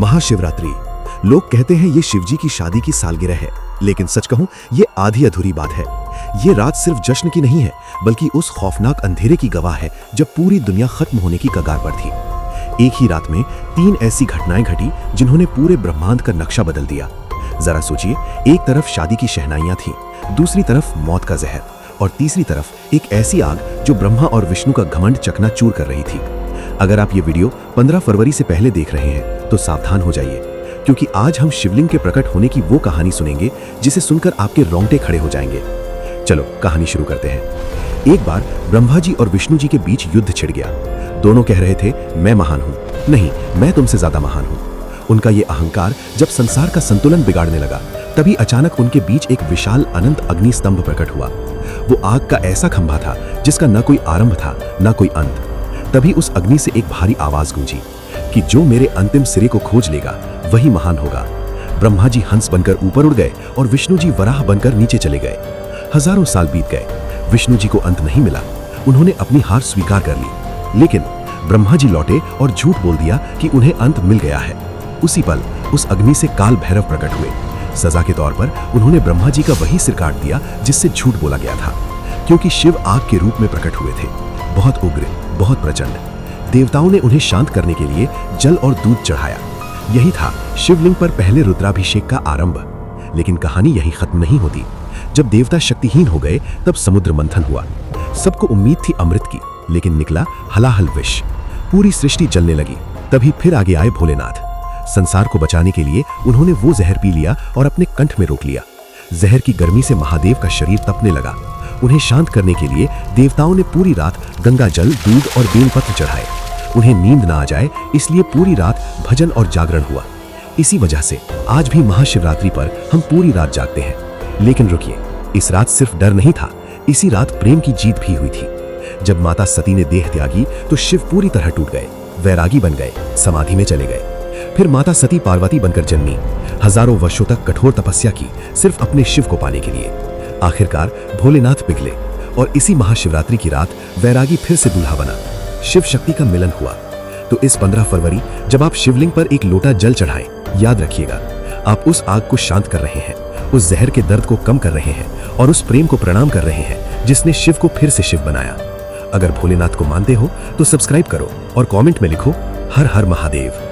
महाशिवरात्रि। लोग कहते हैं ये शिवजी की शादी की सालगिरह है, लेकिन सच कहूं ये आधी अधूरी बात है। ये रात सिर्फ जश्न की नहीं है, बल्कि उस खौफनाक अंधेरे की गवाह है जब पूरी दुनिया खत्म होने की कगार पर थी। एक ही रात में 3 ऐसी घटनाएं घटी जिन्होंने पूरे ब्रह्मांड का नक्शा बदल दिया। जरा सोचिए, एक तरफ शादी की शहनाइयां थीं, दूसरी तरफ मौत का जहर, और तीसरी तरफ एक ऐसी आग जो ब्रह्मा और विष्णु का घमंड चकनाचूर कर रही थी। अगर आप ये वीडियो 15 फरवरी से पहले देख रहे हैं तो सावधान हो जाइए, क्योंकि आज हम शिवलिंग के प्रकट होने की वो कहानी सुनेंगे जिसे सुनकर आपके रोंगटे खड़े हो जाएंगे। चलो कहानी शुरू करते हैं। एक बार ब्रह्मा जी और विष्णु जी के बीच युद्ध छिड़ गया। दोनों कह रहे थे, मैं महान हूं, नहीं, मैं तुमसे ज्यादा महान हूं। उनका ये अहंकार जब संसार का संतुलन बिगाड़ने लगा, तभी अचानक उनके बीच एक विशाल अनंत अग्नि स्तंभ प्रकट हुआ। वो आग का ऐसा खंभा था जिसका न कोई आरंभ था न कोई अंत। तभी उस अग्नि से एक भारी आवाज गूंजी कि जो मेरे अंतिम सिरे को खोज लेगा वही महान होगा। ब्रह्मा जी हंस बनकर ऊपर उड़ गए और विष्णु जी वराह बनकर नीचे चले गए। हजारों साल बीत गए, विष्णु जी को अंत नहीं मिला। उन्होंने अपनी हार स्वीकार कर ली, लेकिन ब्रह्मा जी लौटे और झूठ बोल दिया कि उन्हें अंत मिल गया है। उसी पल उस अग्नि से काल भैरव प्रकट हुए। सजा के तौर पर उन्होंने ब्रह्मा जी का वही सिर काट दिया जिससे झूठ बोला गया था, क्योंकि शिव आग के रूप में प्रकट हुए थे, बहुत उग्र, बहुत प्रचंड। देवताओं ने उन्हें शांत करने के लिए जल और दूध चढ़ाया। यही था शिवलिंग पर पहले रुद्राभिषेक का आरंभ। लेकिन कहानी यही खत्म नहीं होती। जब देवता शक्तिहीन हो गए तब समुद्र मंथन हुआ। सबको उम्मीद थी अमृत की, लेकिन निकला हलाहल विष। पूरी सृष्टि जलने लगी। तभी फिर आगे आए भोलेनाथ। संसार को बचाने के लिए उन्होंने वो जहर पी लिया और अपने कंठ में रोक लिया। जहर की गर्मी से महादेव का शरीर तपने लगा। उन्हें शांत करने के लिए देवताओं ने पूरी रात गंगा जल, दूध और बेलपत्र चढ़ाए। उन्हें नींद ना आ जाए इसलिए पूरी रात भजन और जागरण हुआ। इसी वजह से आज भी महाशिवरात्रि पर हम पूरी रात जागते हैं। लेकिन रुकिए, इस रात सिर्फ डर नहीं था, इसी रात प्रेम की जीत भी हुई थी। जब माता सती ने देह त्यागी तो शिव पूरी तरह टूट गए, वैरागी बन गए, समाधि में चले गए। फिर माता सती पार्वती बनकर जन्मी। हजारों वर्षों तक कठोर तपस्या की सिर्फ अपने शिव को पाने के लिए। आखिरकार भोलेनाथ पिघले और इसी महाशिवरात्रि की रात वैरागी फिर से दूल्हा बना। शिव शक्ति का मिलन हुआ। तो इस 15 फरवरी जब आप शिवलिंग पर एक लोटा जल चढ़ाएं, याद रखिएगा, आप उस आग को शांत कर रहे हैं, उस जहर के दर्द को कम कर रहे हैं और उस प्रेम को प्रणाम कर रहे हैं जिसने शिव को फिर से शिव बनाया। अगर भोलेनाथ को मानते हो तो सब्सक्राइब करो और कमेंट में लिखो, हर हर महादेव।